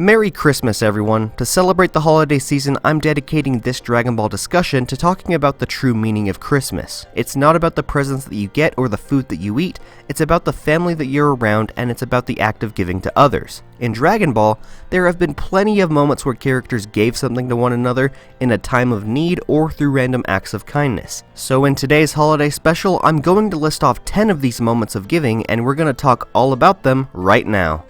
Merry Christmas, everyone! To celebrate the holiday season, I'm dedicating this Dragon Ball discussion to talking about the true meaning of Christmas. It's not about the presents that you get or the food that you eat, it's about the family that you're around, and it's about the act of giving to others. In Dragon Ball, there have been plenty of moments where characters gave something to one another in a time of need or through random acts of kindness. So in today's holiday special, I'm going to list off 10 of these moments of giving, and we're going to talk all about them right now.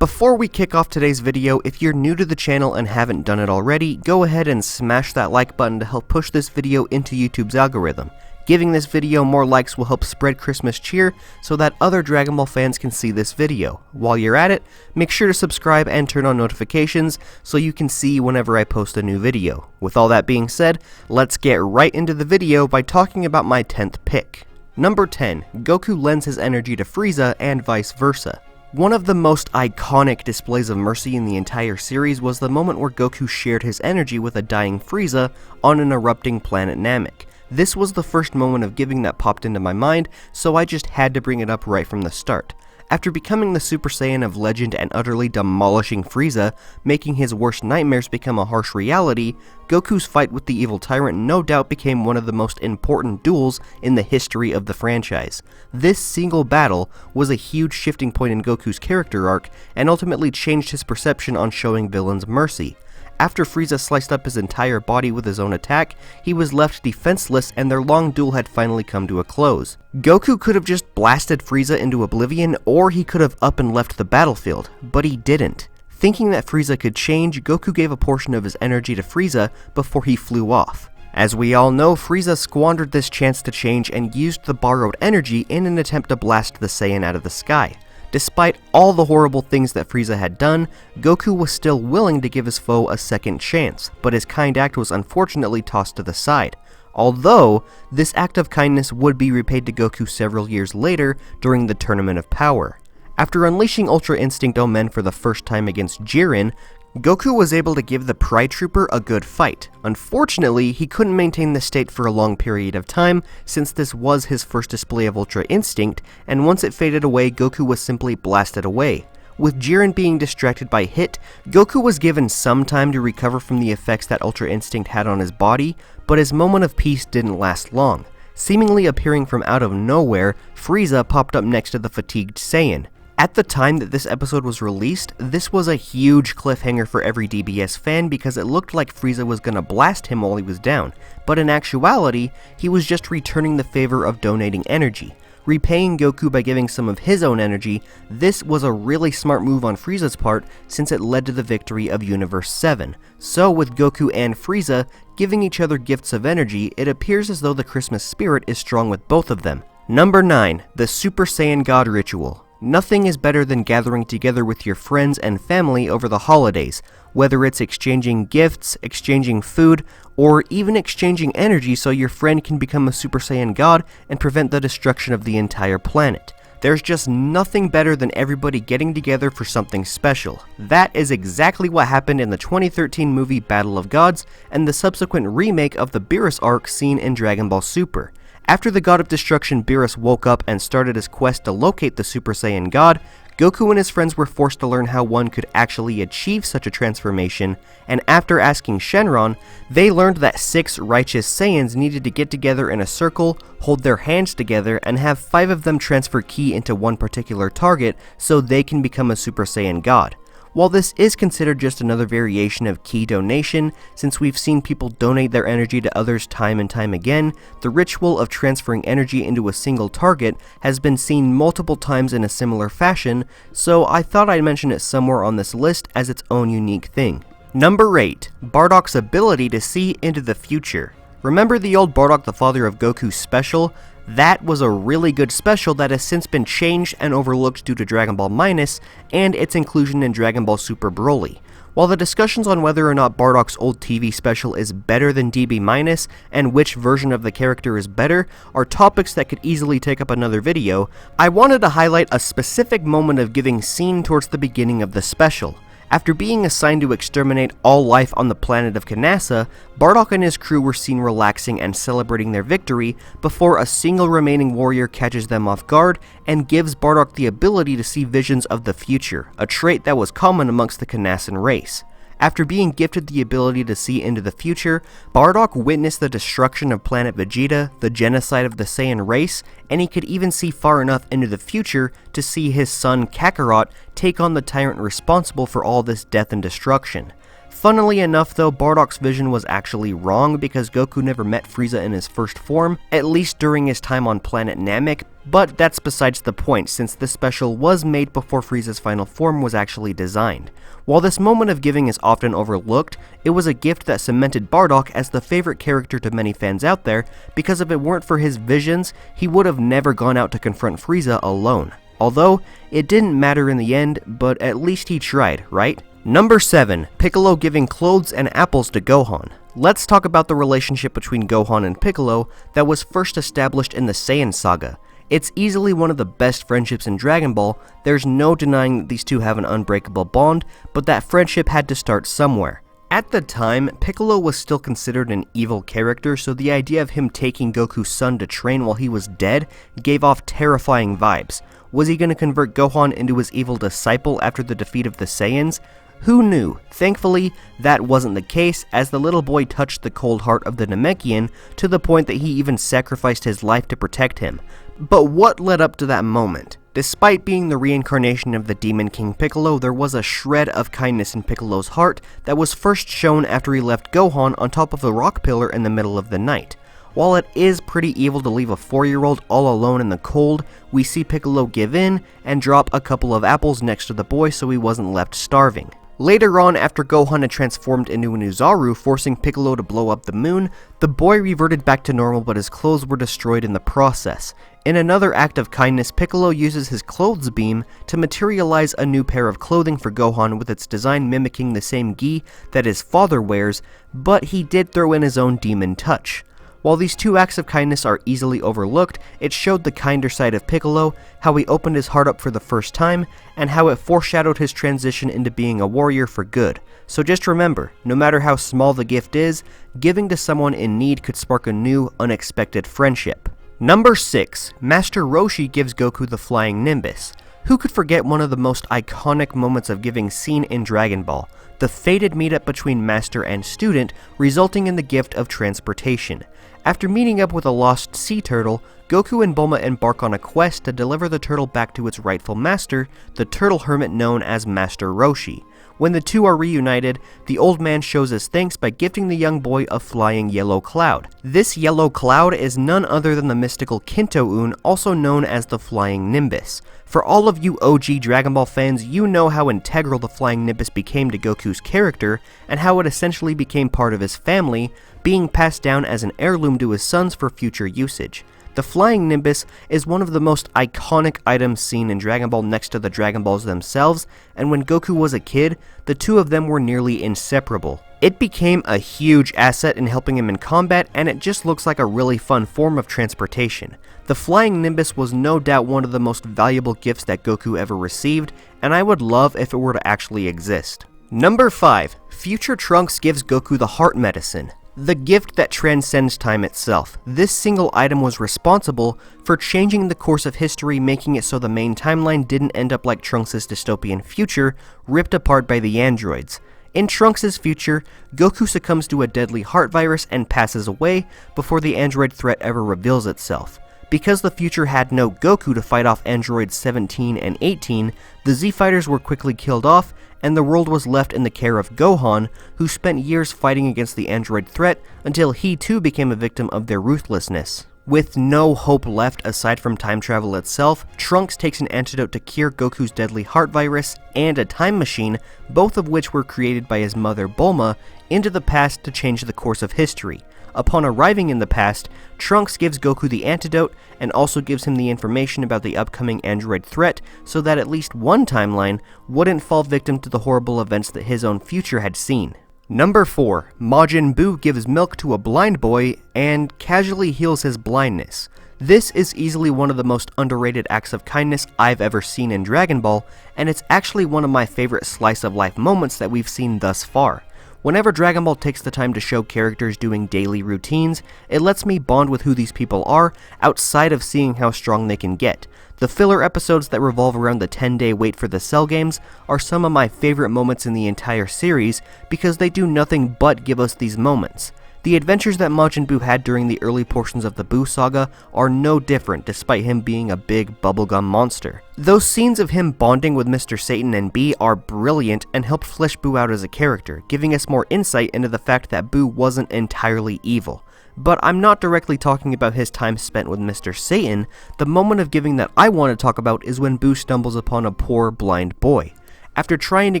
Before we kick off today's video, if you're new to the channel and haven't done it already, go ahead and smash that like button to help push this video into YouTube's algorithm. Giving this video more likes will help spread Christmas cheer so that other Dragon Ball fans can see this video. While you're at it, make sure to subscribe and turn on notifications so you can see whenever I post a new video. With all that being said, let's get right into the video by talking about my 10th pick. Number 10. Goku lends his energy to Frieza and vice versa. One of the most iconic displays of mercy in the entire series was the moment where Goku shared his energy with a dying Frieza on an erupting planet Namek. This was the first moment of giving that popped into my mind, so I just had to bring it up right from the start. After becoming the Super Saiyan of legend and utterly demolishing Frieza, making his worst nightmares become a harsh reality, Goku's fight with the evil tyrant no doubt became one of the most important duels in the history of the franchise. This single battle was a huge shifting point in Goku's character arc, and ultimately changed his perception on showing villains mercy. After Frieza sliced up his entire body with his own attack, he was left defenseless and their long duel had finally come to a close. Goku could have just blasted Frieza into oblivion, or he could have up and left the battlefield, but he didn't. Thinking that Frieza could change, Goku gave a portion of his energy to Frieza before he flew off. As we all know, Frieza squandered this chance to change and used the borrowed energy in an attempt to blast the Saiyan out of the sky. Despite all the horrible things that Frieza had done, Goku was still willing to give his foe a second chance, but his kind act was unfortunately tossed to the side. Although, this act of kindness would be repaid to Goku several years later during the Tournament of Power. After unleashing Ultra Instinct Omen for the first time against Jiren, Goku was able to give the Pride Trooper a good fight. Unfortunately, he couldn't maintain this state for a long period of time, since this was his first display of Ultra Instinct, and once it faded away, Goku was simply blasted away. With Jiren being distracted by Hit, Goku was given some time to recover from the effects that Ultra Instinct had on his body, but his moment of peace didn't last long. Seemingly appearing from out of nowhere, Frieza popped up next to the fatigued Saiyan. At the time that this episode was released, this was a huge cliffhanger for every DBS fan because it looked like Frieza was gonna blast him while he was down, but in actuality, he was just returning the favor of donating energy. Repaying Goku by giving some of his own energy, this was a really smart move on Frieza's part since it led to the victory of Universe 7. So with Goku and Frieza giving each other gifts of energy, it appears as though the Christmas spirit is strong with both of them. Number 9. The Super Saiyan God Ritual. Nothing is better than gathering together with your friends and family over the holidays, whether it's exchanging gifts, exchanging food, or even exchanging energy so your friend can become a Super Saiyan God and prevent the destruction of the entire planet. There's just nothing better than everybody getting together for something special. That is exactly what happened in the 2013 movie Battle of Gods and the subsequent remake of the Beerus arc seen in Dragon Ball Super. After the God of Destruction Beerus woke up and started his quest to locate the Super Saiyan God, Goku and his friends were forced to learn how one could actually achieve such a transformation, and after asking Shenron, they learned that 6 righteous Saiyans needed to get together in a circle, hold their hands together, and have 5 of them transfer ki into one particular target so they can become a Super Saiyan God. While this is considered just another variation of ki donation, since we've seen people donate their energy to others time and time again, the ritual of transferring energy into a single target has been seen multiple times in a similar fashion, so I thought I'd mention it somewhere on this list as its own unique thing. Number 8. Bardock's ability to see into the future. Remember the old Bardock the father of Goku special? That was a really good special that has since been changed and overlooked due to Dragon Ball Minus and its inclusion in Dragon Ball Super Broly. While the discussions on whether or not Bardock's old TV special is better than DB- and which version of the character is better are topics that could easily take up another video, I wanted to highlight a specific moment of giving scene towards the beginning of the special. After being assigned to exterminate all life on the planet of Kanasa, Bardock and his crew were seen relaxing and celebrating their victory before a single remaining warrior catches them off guard and gives Bardock the ability to see visions of the future, a trait that was common amongst the Kanasan race. After being gifted the ability to see into the future, Bardock witnessed the destruction of planet Vegeta, the genocide of the Saiyan race, and he could even see far enough into the future to see his son Kakarot take on the tyrant responsible for all this death and destruction. Funnily enough though, Bardock's vision was actually wrong because Goku never met Frieza in his first form, at least during his time on planet Namek, but that's besides the point since this special was made before Frieza's final form was actually designed. While this moment of giving is often overlooked, it was a gift that cemented Bardock as the favorite character to many fans out there because if it weren't for his visions, he would have never gone out to confront Frieza alone. Although, it didn't matter in the end, but at least he tried, right? Number 7. Piccolo giving clothes and apples to Gohan. Let's talk about the relationship between Gohan and Piccolo that was first established in the Saiyan saga. It's easily one of the best friendships in Dragon Ball. There's no denying that these two have an unbreakable bond, but that friendship had to start somewhere. At the time, Piccolo was still considered an evil character, so the idea of him taking Goku's son to train while he was dead gave off terrifying vibes. Was he going to convert Gohan into his evil disciple after the defeat of the Saiyans? Who knew? Thankfully, that wasn't the case, as the little boy touched the cold heart of the Namekian to the point that he even sacrificed his life to protect him. But what led up to that moment? Despite being the reincarnation of the Demon King Piccolo, there was a shred of kindness in Piccolo's heart that was first shown after he left Gohan on top of a rock pillar in the middle of the night. While it is pretty evil to leave a 4-year-old all alone in the cold, we see Piccolo give in and drop a couple of apples next to the boy so he wasn't left starving. Later on, after Gohan had transformed into an Uzaru, forcing Piccolo to blow up the moon, the boy reverted back to normal but his clothes were destroyed in the process. In another act of kindness, Piccolo uses his clothes beam to materialize a new pair of clothing for Gohan with its design mimicking the same gi that his father wears, but he did throw in his own demon touch. While these two acts of kindness are easily overlooked, it showed the kinder side of Piccolo, how he opened his heart up for the first time, and how it foreshadowed his transition into being a warrior for good. So just remember, no matter how small the gift is, giving to someone in need could spark a new, unexpected friendship. Number 6. Master Roshi gives Goku the Flying Nimbus. Who could forget one of the most iconic moments of giving seen in Dragon Ball? The fated meetup between master and student, resulting in the gift of transportation. After meeting up with a lost sea turtle, Goku and Bulma embark on a quest to deliver the turtle back to its rightful master, the turtle hermit known as Master Roshi. When the two are reunited, the old man shows his thanks by gifting the young boy a flying yellow cloud. This yellow cloud is none other than the mystical Kinto-un, also known as the Flying Nimbus. For all of you OG Dragon Ball fans, you know how integral the Flying Nimbus became to Goku's character, and how it essentially became part of his family, being passed down as an heirloom to his sons for future usage. The Flying Nimbus is one of the most iconic items seen in Dragon Ball next to the Dragon Balls themselves, and when Goku was a kid, the two of them were nearly inseparable. It became a huge asset in helping him in combat, and it just looks like a really fun form of transportation. The Flying Nimbus was no doubt one of the most valuable gifts that Goku ever received, and I would love if it were to actually exist. Number 5. Future Trunks gives Goku the Heart Medicine. The gift that transcends time itself. This single item was responsible for changing the course of history, making it so the main timeline didn't end up like Trunks' dystopian future, ripped apart by the androids. In Trunks' future, Goku succumbs to a deadly heart virus and passes away before the android threat ever reveals itself. Because the future had no Goku to fight off androids 17 and 18, the Z-Fighters were quickly killed off, and the world was left in the care of Gohan, who spent years fighting against the android threat until he too became a victim of their ruthlessness. With no hope left aside from time travel itself, Trunks takes an antidote to cure Goku's deadly heart virus and a time machine, both of which were created by his mother Bulma, into the past to change the course of history. Upon arriving in the past, Trunks gives Goku the antidote and also gives him the information about the upcoming android threat so that at least one timeline wouldn't fall victim to the horrible events that his own future had seen. Number 4. Majin Buu gives milk to a blind boy and casually heals his blindness. This is easily one of the most underrated acts of kindness I've ever seen in Dragon Ball, and it's actually one of my favorite slice of life moments that we've seen thus far. Whenever Dragon Ball takes the time to show characters doing daily routines, it lets me bond with who these people are outside of seeing how strong they can get. The filler episodes that revolve around the 10-day wait for the Cell games are some of my favorite moments in the entire series because they do nothing but give us these moments. The adventures that Majin Buu had during the early portions of the Buu saga are no different despite him being a big bubblegum monster. Those scenes of him bonding with Mr. Satan and Bee are brilliant and help flesh Buu out as a character, giving us more insight into the fact that Buu wasn't entirely evil. But I'm not directly talking about his time spent with Mr. Satan. The moment of giving that I want to talk about is when Buu stumbles upon a poor blind boy. After trying to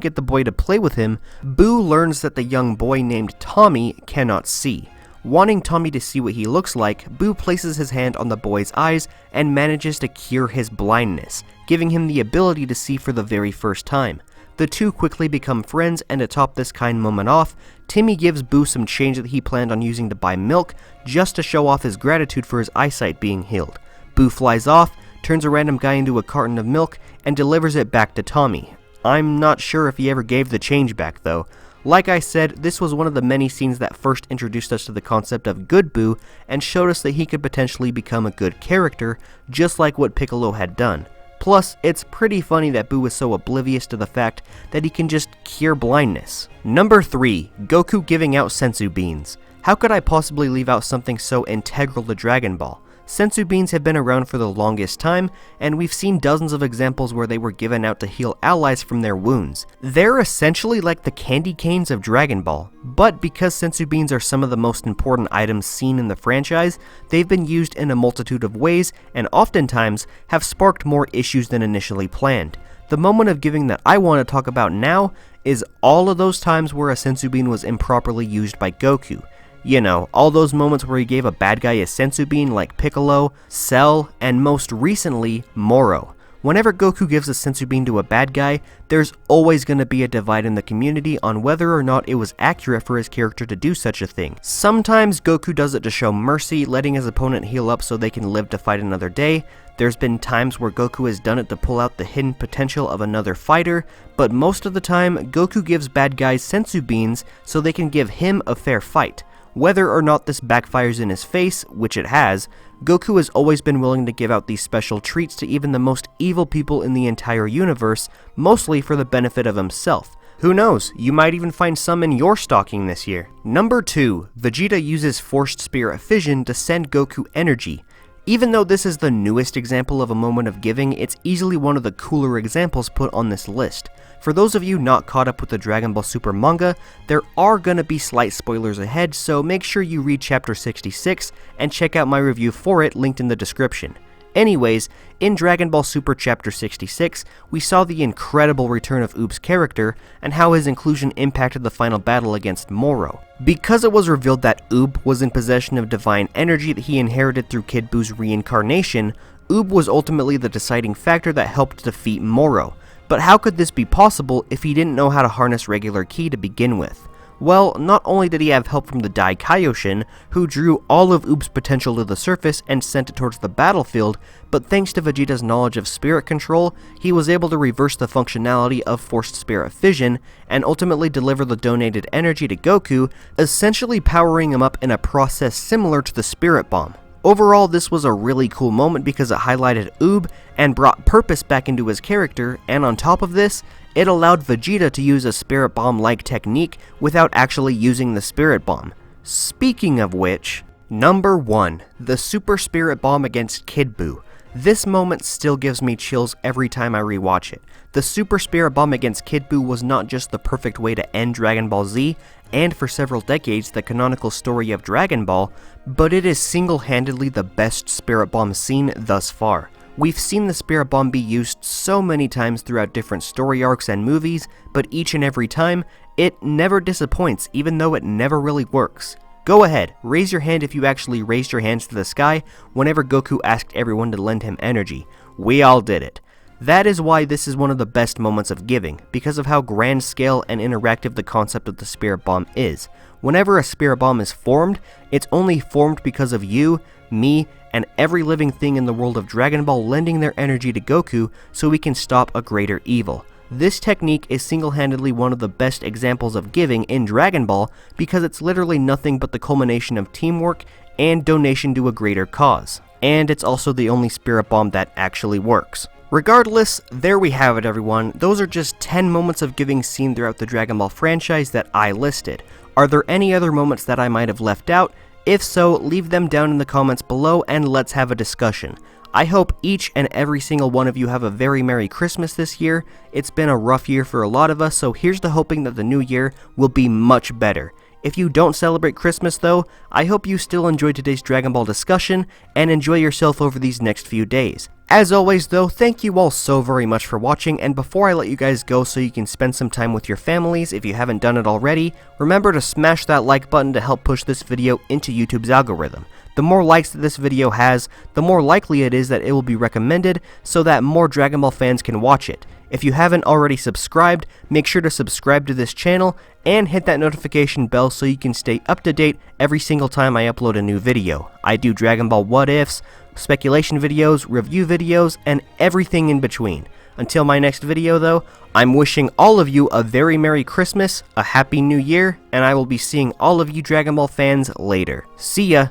get the boy to play with him, Buu learns that the young boy named Tommy cannot see. Wanting Tommy to see what he looks like, Buu places his hand on the boy's eyes and manages to cure his blindness, giving him the ability to see for the very first time. The two quickly become friends, and to top this kind moment off, Timmy gives Buu some change that he planned on using to buy milk just to show off his gratitude for his eyesight being healed. Buu flies off, turns a random guy into a carton of milk, and delivers it back to Tommy. I'm not sure if he ever gave the change back though. Like I said, this was one of the many scenes that first introduced us to the concept of good Buu and showed us that he could potentially become a good character, just like what Piccolo had done. Plus, it's pretty funny that Buu is so oblivious to the fact that he can just cure blindness. Number 3. Goku giving out senzu beans. How could I possibly leave out something so integral to Dragon Ball? Senzu beans have been around for the longest time, and we've seen dozens of examples where they were given out to heal allies from their wounds. They're essentially like the candy canes of Dragon Ball, but because senzu beans are some of the most important items seen in the franchise, they've been used in a multitude of ways and oftentimes have sparked more issues than initially planned. The moment of giving that I want to talk about now is all of those times where a senzu bean was improperly used by Goku. You know, all those moments where he gave a bad guy a senzu bean like Piccolo, Cell, and most recently, Moro. Whenever Goku gives a senzu bean to a bad guy, there's always going to be a divide in the community on whether or not it was accurate for his character to do such a thing. Sometimes Goku does it to show mercy, letting his opponent heal up so they can live to fight another day. There's been times where Goku has done it to pull out the hidden potential of another fighter, but most of the time, Goku gives bad guys senzu beans so they can give him a fair fight. Whether or not this backfires in his face, which it has, Goku has always been willing to give out these special treats to even the most evil people in the entire universe, mostly for the benefit of himself. Who knows, you might even find some in your stocking this year. Number 2. Vegeta uses ForcedSpiritFission to send Goku energy. Even though this is the newest example of a moment of giving, it's easily one of the cooler examples put on this list. For those of you not caught up with the Dragon Ball Super manga, there are gonna be slight spoilers ahead, so make sure you read chapter 66 and check out my review for it linked in the description. Anyways, in Dragon Ball Super chapter 66, we saw the incredible return of Oob's character and how his inclusion impacted the final battle against Moro. Because it was revealed that Oob was in possession of divine energy that he inherited through Kid Buu's reincarnation, Oob was ultimately the deciding factor that helped defeat Moro. But how could this be possible if he didn't know how to harness regular ki to begin with? Well, not only did he have help from the Dai Kaioshin, who drew all of Oob's potential to the surface and sent it towards the battlefield, but thanks to Vegeta's knowledge of spirit control, he was able to reverse the functionality of ForcedSpiritFission and ultimately deliver the donated energy to Goku, essentially powering him up in a process similar to the Spirit Bomb. Overall, this was a really cool moment because it highlighted Oob and brought purpose back into his character, and on top of this, it allowed Vegeta to use a Spirit Bomb-like technique without actually using the Spirit Bomb. Speaking of which, number 1, the Super Spirit Bomb against Kid Buu. This moment still gives me chills every time I rewatch it. The Super Spirit Bomb against Kid Buu was not just the perfect way to end Dragon Ball Z, and for several decades the canonical story of Dragon Ball, but it is single-handedly the best Spirit Bomb seen thus far. We've seen the Spirit Bomb be used so many times throughout different story arcs and movies, but each and every time, it never disappoints even though it never really works. Go ahead, raise your hand if you actually raised your hands to the sky whenever Goku asked everyone to lend him energy. We all did it. That is why this is one of the best moments of giving, because of how grand scale and interactive the concept of the Spirit Bomb is. Whenever a Spirit Bomb is formed, it's only formed because of you, me, and every living thing in the world of Dragon Ball lending their energy to Goku so we can stop a greater evil. This technique is single-handedly one of the best examples of giving in Dragon Ball because it's literally nothing but the culmination of teamwork and donation to a greater cause. And it's also the only Spirit Bomb that actually works. Regardless, there we have it everyone. Those are just 10 moments of giving seen throughout the Dragon Ball franchise that I listed. Are there any other moments that I might have left out? If so, leave them down in the comments below and let's have a discussion. I hope each and every single one of you have a very Merry Christmas this year. It's been a rough year for a lot of us, so here's to hoping that the new year will be much better. If you don't celebrate Christmas though, I hope you still enjoyed today's Dragon Ball discussion and enjoy yourself over these next few days. As always though, thank you all so very much for watching, and before I let you guys go so you can spend some time with your families if you haven't done it already, remember to smash that like button to help push this video into YouTube's algorithm. The more likes that this video has, the more likely it is that it will be recommended so that more Dragon Ball fans can watch it. If you haven't already subscribed, make sure to subscribe to this channel and hit that notification bell so you can stay up to date every single time I upload a new video. I do Dragon Ball what ifs, speculation videos, review videos, and everything in between. Until my next video though, I'm wishing all of you a very Merry Christmas, a Happy New Year, and I will be seeing all of you Dragon Ball fans later. See ya!